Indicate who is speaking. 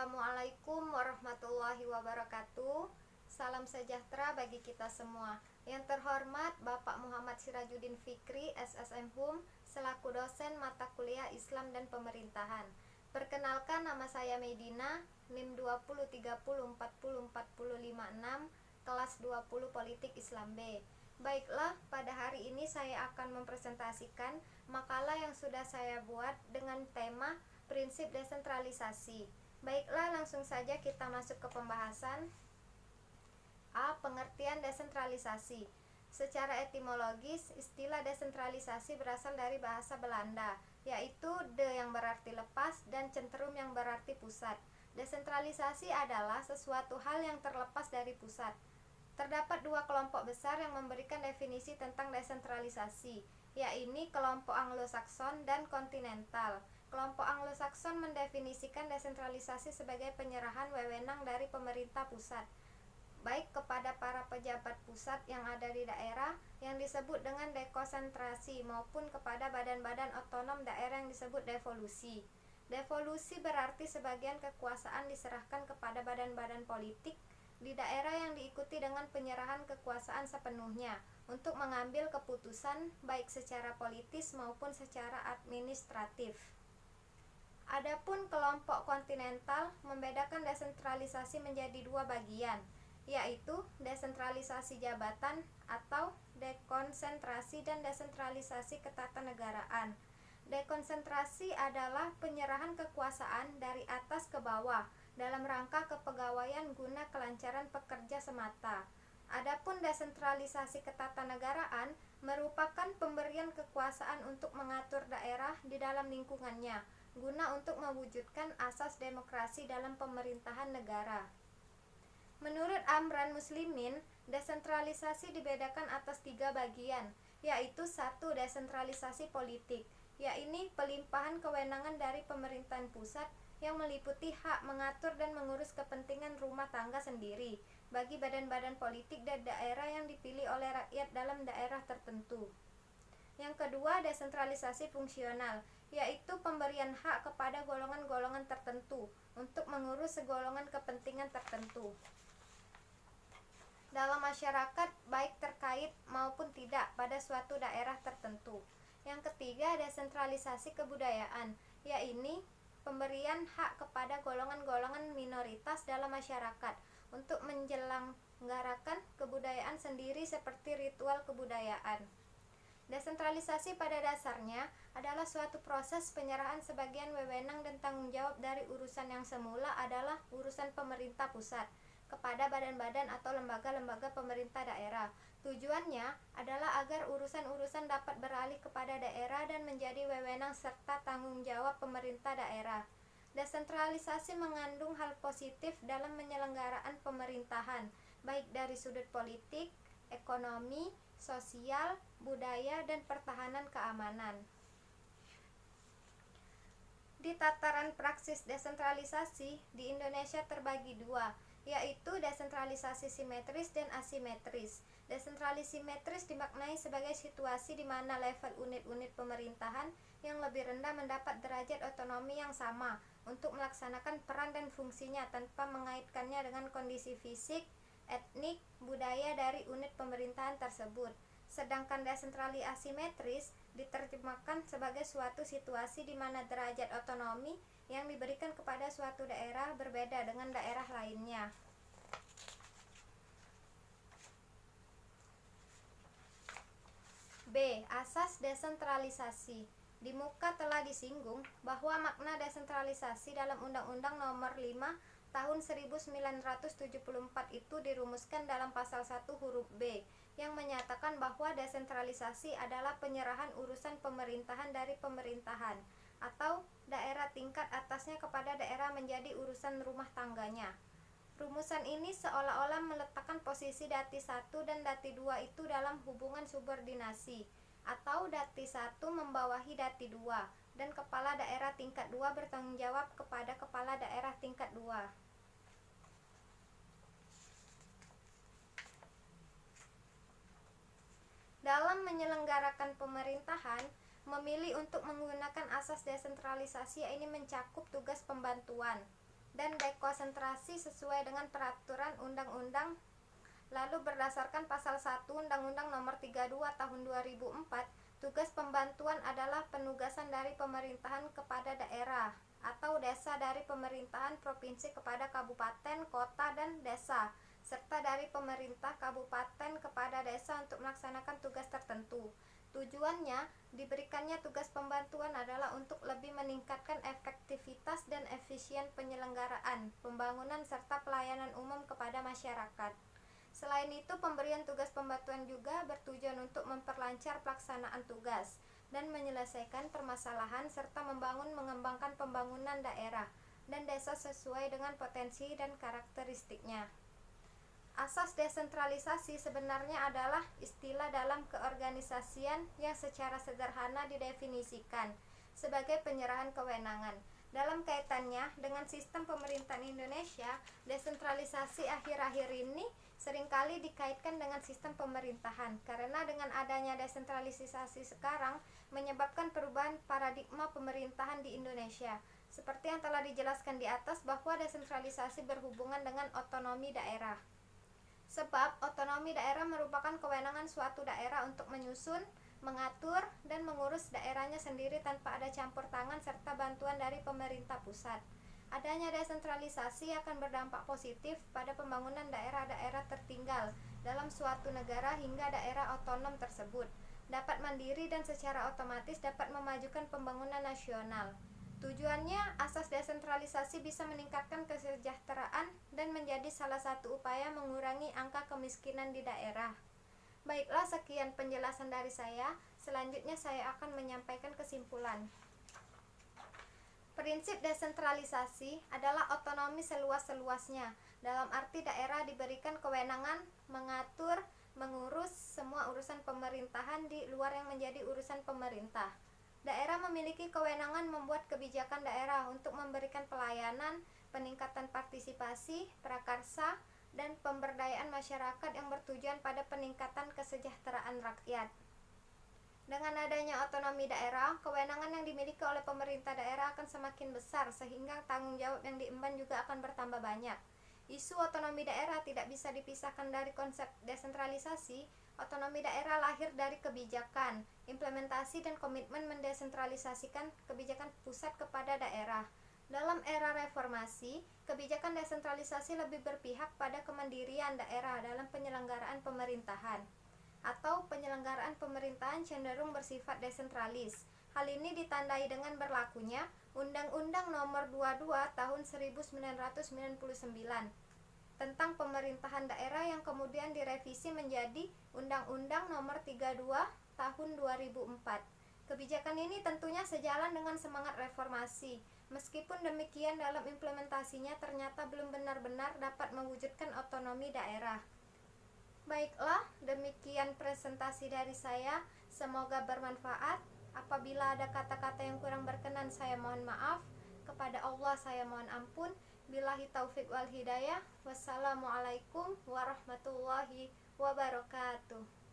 Speaker 1: Assalamualaikum warahmatullahi wabarakatuh. Salam sejahtera bagi kita semua. Yang terhormat Bapak Muhammad Sirajuddin Fikri, SSM HUM, selaku dosen mata kuliah Islam dan Pemerintahan. Perkenalkan, nama saya Medina, NIM 2030404056, kelas 20 Politik Islam B. Baiklah, pada hari ini saya akan mempresentasikan makalah yang sudah saya buat dengan tema prinsip desentralisasi. Baiklah, langsung saja kita masuk ke pembahasan. A. Pengertian desentralisasi. Secara etimologis, istilah desentralisasi berasal dari bahasa Belanda, yaitu de yang berarti lepas dan centrum yang berarti pusat. Desentralisasi adalah sesuatu hal yang terlepas dari pusat. Terdapat dua kelompok besar yang memberikan definisi tentang desentralisasi, yaitu kelompok Anglo-Sakson dan kontinental. Kelompok Anglo-Sakson mendefinisikan desentralisasi sebagai penyerahan wewenang dari pemerintah pusat, baik kepada para pejabat pusat yang ada di daerah yang disebut dengan dekonsentrasi, maupun kepada badan-badan otonom daerah yang disebut devolusi. Devolusi berarti sebagian kekuasaan diserahkan kepada badan-badan politik di daerah yang diikuti dengan penyerahan kekuasaan sepenuhnya untuk mengambil keputusan baik secara politis maupun secara administratif. Adapun kelompok kontinental membedakan desentralisasi menjadi dua bagian, yaitu desentralisasi jabatan atau dekonsentrasi dan desentralisasi ketatanegaraan. Dekonsentrasi adalah penyerahan kekuasaan dari atas ke bawah dalam rangka kepegawaian guna kelancaran pekerja semata. Adapun desentralisasi ketatanegaraan merupakan pemberian kekuasaan untuk mengatur daerah di dalam lingkungannya guna untuk mewujudkan asas demokrasi dalam pemerintahan negara. Menurut Amran Muslimin, desentralisasi dibedakan atas tiga bagian, yaitu 1. Desentralisasi politik, yaitu pelimpahan kewenangan dari pemerintahan pusat yang meliputi hak mengatur dan mengurus kepentingan rumah tangga sendiri bagi badan-badan politik dan daerah yang dipilih oleh rakyat dalam daerah tertentu. Yang kedua, desentralisasi fungsional, yaitu pemberian hak kepada golongan-golongan tertentu untuk mengurus segolongan kepentingan tertentu dalam masyarakat, baik terkait maupun tidak pada suatu daerah tertentu. Yang ketiga, desentralisasi kebudayaan, yaitu pemberian hak kepada golongan-golongan minoritas dalam masyarakat untuk menyelenggarakan kebudayaan sendiri seperti ritual kebudayaan. Desentralisasi pada dasarnya adalah suatu proses penyerahan sebagian wewenang dan tanggung jawab dari urusan yang semula adalah urusan pemerintah pusat kepada badan-badan atau lembaga-lembaga pemerintah daerah. Tujuannya adalah agar urusan-urusan dapat beralih kepada daerah dan menjadi wewenang serta tanggung jawab pemerintah daerah. Desentralisasi mengandung hal positif dalam penyelenggaraan pemerintahan, baik dari sudut politik, ekonomi, sosial, budaya, dan pertahanan keamanan. Di tataran praksis desentralisasi di Indonesia terbagi dua, yaitu desentralisasi simetris dan asimetris. Desentralisasi simetris dimaknai sebagai situasi di mana level unit-unit pemerintahan yang lebih rendah mendapat derajat otonomi yang sama untuk melaksanakan peran dan fungsinya tanpa mengaitkannya dengan kondisi fisik, etnik, budaya dari unit pemerintahan tersebut. Sedangkan desentralisasi asimetris diterjemahkan sebagai suatu situasi di mana derajat otonomi yang diberikan kepada suatu daerah berbeda dengan daerah lainnya. B. Asas desentralisasi. Di muka telah disinggung bahwa makna desentralisasi dalam Undang-Undang Nomor 5 Tahun 1974 itu dirumuskan dalam pasal 1 huruf B yang menyatakan bahwa desentralisasi adalah penyerahan urusan pemerintahan dari pemerintahan atau daerah tingkat atasnya kepada daerah menjadi urusan rumah tangganya. Rumusan ini seolah-olah meletakkan posisi Dati 1 dan Dati 2 itu dalam hubungan subordinasi, atau Dati 1 membawahi Dati 2 dan kepala daerah tingkat 2 bertanggung jawab kepada kepala daerah tingkat 2. Dalam menyelenggarakan pemerintahan, memilih untuk menggunakan asas desentralisasi ini mencakup tugas pembantuan, dan dekonsentrasi sesuai dengan peraturan undang-undang. Lalu berdasarkan pasal 1 Undang-Undang Nomor 32 Tahun 2004, tugas pembantuan adalah penugasan dari pemerintahan kepada daerah atau desa, dari pemerintahan provinsi kepada kabupaten, kota, dan desa, serta dari pemerintah kabupaten kepada desa untuk melaksanakan tugas tertentu. Tujuannya diberikannya tugas pembantuan adalah untuk lebih meningkatkan efektivitas dan efisien penyelenggaraan, pembangunan, serta pelayanan umum kepada masyarakat. Selain itu, pemberian tugas pembantuan juga bertujuan untuk memperlancar pelaksanaan tugas dan menyelesaikan permasalahan serta mengembangkan pembangunan daerah dan desa sesuai dengan potensi dan karakteristiknya. Asas desentralisasi sebenarnya adalah istilah dalam keorganisasian yang secara sederhana didefinisikan sebagai penyerahan kewenangan. Dalam kaitannya dengan sistem pemerintahan Indonesia, desentralisasi akhir-akhir ini seringkali dikaitkan dengan sistem pemerintahan, karena dengan adanya desentralisasi sekarang menyebabkan perubahan paradigma pemerintahan di Indonesia. Seperti yang telah dijelaskan di atas bahwa desentralisasi berhubungan dengan otonomi daerah. Sebab otonomi daerah merupakan kewenangan suatu daerah untuk menyusun, mengatur, dan mengurus daerahnya sendiri tanpa ada campur tangan serta bantuan dari pemerintah pusat. Adanya desentralisasi akan berdampak positif pada pembangunan daerah-daerah tertinggal dalam suatu negara hingga daerah otonom tersebut dapat mandiri dan secara otomatis dapat memajukan pembangunan nasional. Tujuannya, asas desentralisasi bisa meningkatkan kesejahteraan dan menjadi salah satu upaya mengurangi angka kemiskinan di daerah. Baiklah, sekian penjelasan dari saya. Selanjutnya saya akan menyampaikan kesimpulan. Prinsip desentralisasi adalah otonomi seluas-luasnya, dalam arti daerah diberikan kewenangan mengatur, mengurus semua urusan pemerintahan di luar yang menjadi urusan pemerintah. Daerah memiliki kewenangan membuat kebijakan daerah untuk memberikan pelayanan, peningkatan partisipasi, prakarsa, dan pemberdayaan masyarakat yang bertujuan pada peningkatan kesejahteraan rakyat. Dengan adanya otonomi daerah, kewenangan yang dimiliki oleh pemerintah daerah akan semakin besar sehingga tanggung jawab yang diemban juga akan bertambah banyak. Isu otonomi daerah tidak bisa dipisahkan dari konsep desentralisasi. Otonomi daerah lahir dari kebijakan, implementasi, dan komitmen mendesentralisasikan kebijakan pusat kepada daerah. Dalam era reformasi, kebijakan desentralisasi lebih berpihak pada kemandirian daerah dalam penyelenggaraan pemerintahan, atau penyelenggaraan pemerintahan cenderung bersifat desentralis. Hal ini ditandai dengan berlakunya Undang-Undang Nomor 22 Tahun 1999 tentang pemerintahan daerah yang kemudian direvisi menjadi Undang-Undang Nomor 32 Tahun 2004. Kebijakan ini tentunya sejalan dengan semangat reformasi. Meskipun demikian, dalam implementasinya ternyata belum benar-benar dapat mewujudkan otonomi daerah. Baiklah, demikian presentasi dari saya. Semoga bermanfaat. Apabila ada kata-kata yang kurang berkenan, saya mohon maaf. Kepada Allah saya mohon ampun. Billahi taufik wal hidayah. Wassalamualaikum warahmatullahi wabarakatuh.